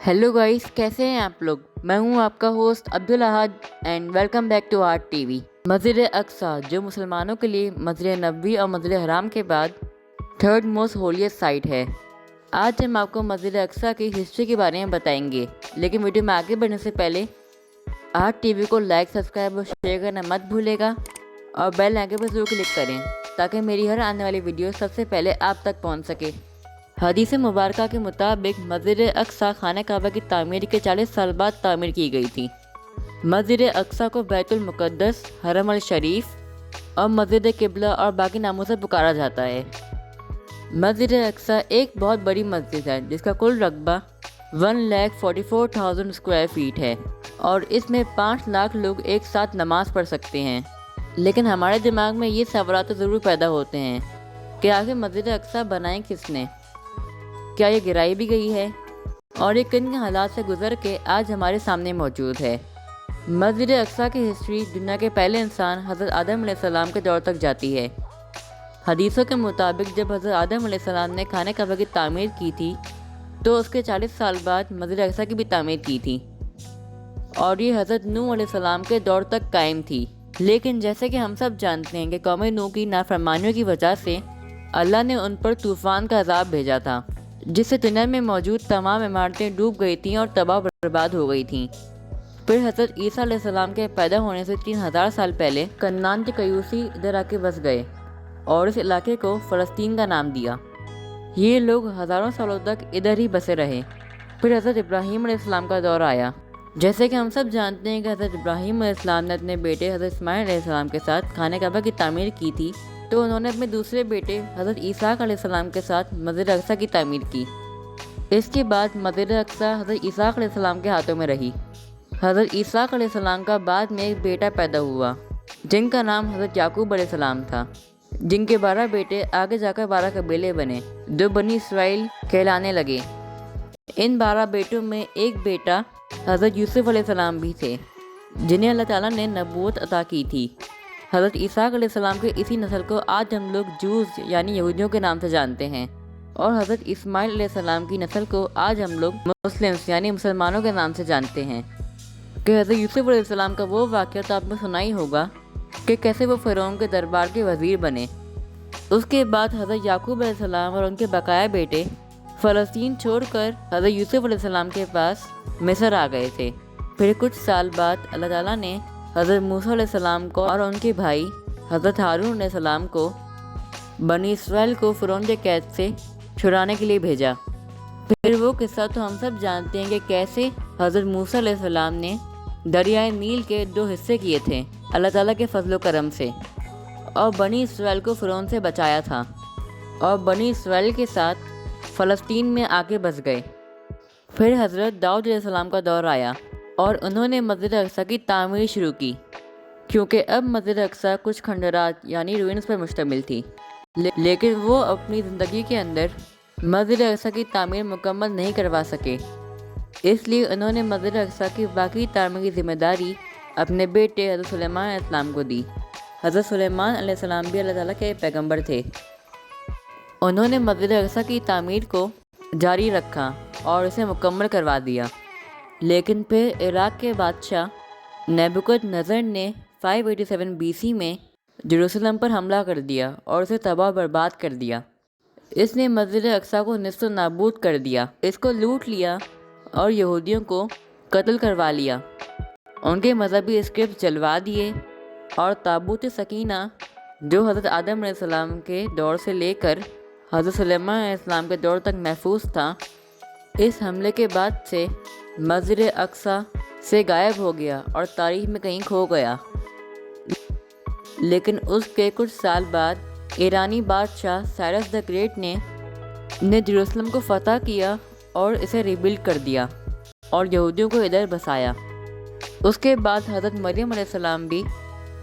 Hello guys, कैसे हैं आप लोग। मैं हूं आपका host Abdul Ahad and welcome back to R TV. Masjid Aqsa जो मुसलमानों के लिए मस्जिद नबवी और मस्जिद हराम के बाद थर्ड मोस्ट होलिएस्ट साइट है। आज हम आपको मस्जिद अक्सा की हिस्ट्री के बारे में बताएंगे, लेकिन वीडियो में आगे बढ़ने से पहले आर टीवी को लाइक, सब्सक्राइब और शेयर करना मत भूलेगा और बेल आइकन पर जरूर क्लिक करें ताकि मेरी हर आने वाली वीडियो सबसे पहले आप तक पहुँच सके। हदीस मुबारका के मुताबिक मस्जिद अक्सा खाने काबा की तामीर के 40 साल बाद तामीर की गई थी। मस्जिद अक्सा को बैतुल मुक़द्दस, हरम अल शरीफ और मस्जिद किबला और बाकी नामों से पुकारा जाता है। मस्जिद अक्सा एक बहुत बड़ी मस्जिद है जिसका कुल रकबा 1,44,000 स्क्वायर फीट है और इसमें 5 लाख लोग एक साथ नमाज पढ़ सकते हैं। लेकिन हमारे दिमाग में ये सवाल तो ज़रूर पैदा होते हैं कि आखिर मस्जिद अक्सा बनाई किसने, क्या ये गिराई भी गई है और ये किन हालात से गुजर के आज हमारे सामने मौजूद है। मस्जिद अक्सा की हिस्ट्री दुनिया के पहले इंसान हज़रत आदम अलैहिस्सलाम के दौर तक जाती है। हदीसों के मुताबिक जब हज़रत आदम अलैहिस्सलाम ने खाने काबा की तामीर की थी तो उसके 40 साल बाद मस्जिद अक्सा की भी तामीर की थी और ये हज़रत नूह अलैहिस्सलाम के दौर तक कायम थी। लेकिन जैसे कि हम सब जानते हैं कि कौम नूह की नाफरमानियों की वजह से अल्लाह ने उन पर तूफ़ान का अज़ाब भेजा था, जिससे दुनिया में मौजूद तमाम इमारतें डूब गई थीं और तबाह बर्बाद हो गई थीं। फिर हज़रत ईसा अलैहिस्सलाम के पैदा होने से 3000 साल पहले कन्नान के कयूसी इधर आके बस गए और इस इलाके को फ़लस्तीन का नाम दिया। ये लोग हज़ारों सालों तक इधर ही बसे रहे। फिर हज़रत इब्राहीम अलैहिस्सलाम का दौर आया। जैसे कि हम सब जानते हैं कि हज़रत इब्राहीम अलैहिस्सलाम ने अपने बेटे हज़रत इस्माइल अलैहिस्सलाम के साथ खाने काबा की तामीर की थी, तो उन्होंने अपने दूसरे बेटे हज़रत ईसाक अलैहिस्सलाम के साथ मस्जिद अक्सा की तामीर की। इसके बाद मस्जिद अक्सा हज़रत ईसाक अलैहिस्सलाम के हाथों में रही। हज़रत ईसाक अलैहिस्सलाम का बाद में एक बेटा पैदा हुआ जिनका नाम हज़रत याकूब अलैहिस्सलाम था, जिनके 12 बेटे आगे जाकर 12 कबीले बने जो बनी इसराइल कहलाने लगे। इन 12 बेटों में एक बेटा हज़रत यूसुफ अलैहिस्सलाम भी थे जिन्हें अल्लाह ताला ने नबूवत अता की थी। हज़रत ईसाक अलैहिस्सलाम के इसी नस्ल को आज हम लोग जूस यानी यहूदियों के नाम से जानते हैं और हज़रत इस्माइल अलैहिस्सलाम की नस्ल को आज हम लोग मुस्लिम्स यानी मुसलमानों के नाम से जानते हैं। कि हज़रत यूसुफ अलैहिस्सलाम का वो वाक़या तो आपने सुना ही होगा कि कैसे वो फ़िरौन के दरबार के वज़ीर बने। उसके बाद हज़रत याकूब अलैहिस्सलाम और उनके बकाया बेटे फ़लस्तीन छोड़कर हज़रत यूसुफ अलैहिस्सलाम के पास मिस्र आ गए थे। फिर कुछ साल बाद अल्लाह ताला ने हज़रत मूसा अलैहिस्सलाम को और उनके भाई हज़रत हारून अलैहिस्सलाम को बनी इसराइल को फ़िरौन के कैद से छुड़ाने के लिए भेजा। फिर वो किस्सा तो हम सब जानते हैं कि कैसे हज़रत मूसा अलैहिस्सलाम ने दरियाए नील के 2 हिस्से किए थे अल्लाह ताला के फजलो करम से और बनी इसराइल को फ़िरौन से बचाया था और बनी इसराइल के साथ फ़लस्तीन में आके बस गए। फिर हज़रत दाऊद अलैहिस्सलाम का दौर आया और उन्होंने मस्जिद अक्सा की तामीर शुरू की, क्योंकि अब मस्जिद अक्सा कुछ खंडरात यानी रूइंस पर मुश्तमिल थी। लेकिन वो अपनी ज़िंदगी के अंदर मस्जिद अक्सा की तामीर मुकम्मल नहीं करवा सके, इसलिए उन्होंने मस्जिद अक्सा की बाकी तामीर की जिम्मेदारी अपने बेटे हज़रत सुलेमान अलैहिस्सलाम को दी। हज़रत सुलेमान अलैहिस्सलाम भी अल्लाह ताला के पैगंबर थे। उन्होंने मस्जिद अक्सा की तामीर को जारी रखा और इसे मुकम्मल करवा दिया। लेकिन फिर इराक़ के बादशाह नेबुकदनेज़र ने 587 BC में जेरूसलम पर हमला कर दिया और उसे तबाह बर्बाद कर दिया। इसने मस्जिद अक्सा को निस्फ नाबूद कर दिया, इसको लूट लिया और यहूदियों को कत्ल करवा लिया, उनके मजहबी स्क्रिप्ट जलवा दिए और ताबूत सकीना जो हज़रत आदम अलैहिस्सलाम के दौर से लेकर हज़रत सुलेमान अलैहिस्सलाम के दौर तक महफूज था, इस हमले के बाद से मस्जिद अक्सा से गायब हो गया और तारीख में कहीं खो गया। लेकिन उसके कुछ साल बाद ईरानी बादशाह साइरस द ग्रेट ने जेरूसलम को फ़तह किया और इसे रिबिल्ड कर दिया और यहूदियों को इधर बसाया। उसके बाद हज़रत मरियम अलैहिस्सलाम भी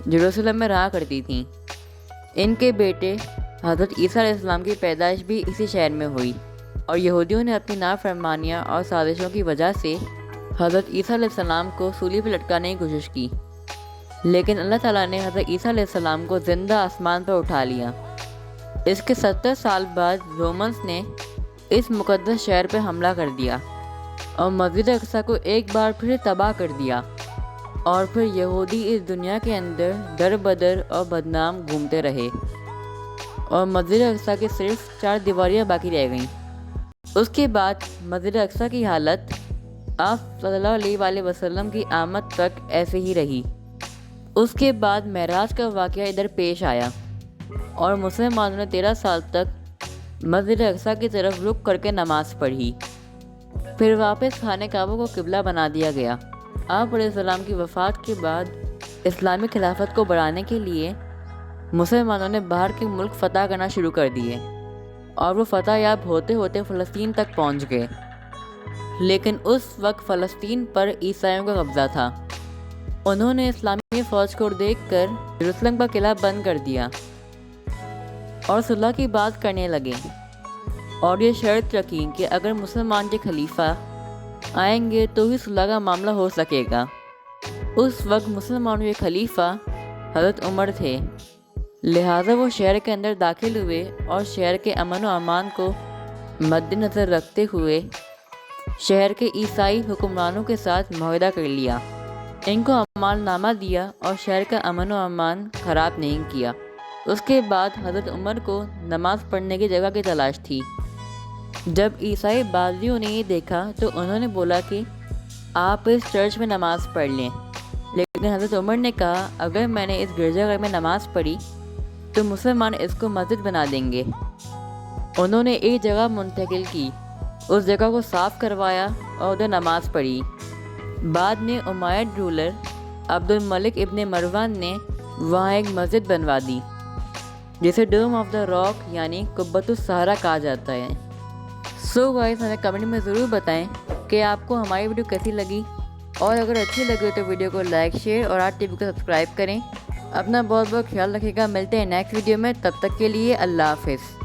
जेरूसलम में रहा करती थीं। इनके बेटे हज़रत ईसा अलैहिस्सलाम की पैदाइश भी इसी शहर में हुई और यहूदियों ने अपनी नाफरमानियाँ और साजिशों की वजह से हज़रत ईसा अलैहिस्सलाम को सूली पर लटकाने की कोशिश की, लेकिन अल्लाह ताला ने हज़रत ईसा अलैहिस्सलाम को ज़िंदा आसमान पर उठा लिया। इसके 70 साल बाद रोमन्स ने इस मुक़द्दस शहर पर हमला कर दिया اور مسجد اقصیٰ کو ایک بار پھر تباہ کر دیا، اور پھر یہودی اس دنیا کے اندر در بدر اور بدنام گھومتے رہے، اور مسجد اقصیٰ کی صرف 4 دیواریاں باقی رہ گئیں۔ اس کے بعد مسجد اقصیٰ کی حالت آپ صلی اللہ علیہ وآلہ وسلم کی آمد تک ایسے ہی رہی۔ اس کے بعد معراج کا واقعہ ادھر پیش آیا، اور مسلمانوں نے 13 سال تک مسجد اقصیٰ کی طرف رخ کر کے نماز پڑھی۔ پھر واپس خانہ کعبہ کو قبلہ بنا دیا گیا۔ آپ علیہ السلام کی وفات کے بعد اسلامی خلافت کو بڑھانے کے لیے مسلمانوں نے باہر کے ملک فتح کرنا شروع کر دیے، اور وہ فتح یاب ہوتے ہوتے فلسطین تک پہنچ گئے۔ لیکن اس وقت فلسطین پر عیسائیوں کا قبضہ تھا۔ انہوں نے اسلامی فوج کو دیکھ کر یروشلم کا قلعہ بند کر دیا اور صلح کی بات کرنے لگے، اور یہ شرط رکھی کہ اگر مسلمان کے خلیفہ آئیں گے تو ہی صلح کا معاملہ ہو سکے گا۔ اس وقت مسلمانوں کے خلیفہ حضرت عمر تھے، لہٰذا وہ شہر کے اندر داخل ہوئے اور شہر کے امن و امان کو مد نظر رکھتے ہوئے شہر کے عیسائی حکمرانوں کے ساتھ معاہدہ کر لیا۔ ان کو امان نامہ دیا اور شہر کا امن و امان خراب نہیں کیا۔ اس کے بعد حضرت عمر کو نماز پڑھنے کی جگہ کی تلاش تھی۔ جب عیسائی بازیوں نے یہ دیکھا تو انہوں نے بولا کہ آپ اس چرچ میں نماز پڑھ لیں، لیکن حضرت عمر نے کہا اگر میں نے اس گرجا گھر میں نماز پڑھی تو مسلمان اس کو مسجد بنا دیں گے۔ انہوں نے ایک جگہ منتقل کی، اس جگہ کو صاف کروایا اور ادھر نماز پڑھی۔ بعد میں امویڈ رولر عبد الملک ابن مروان نے وہاں ایک مسجد بنوا دی جسے ڈوم آف دا راک یعنی قبۃ الصحرا کہا جاتا ہے۔ سو گائز، ہمیں کمنٹ میں ضرور بتائیں کہ آپ کو ہماری ویڈیو کیسی لگی، اور اگر اچھی لگی تو ویڈیو کو لائک، شیئر اور آرٹ ٹی وی کو سبسکرائب کریں۔ اپنا بہت بہت خیال رکھیے گا، ملتے ہیں نیکسٹ ویڈیو میں، تب تک کے لیے اللہ حافظ۔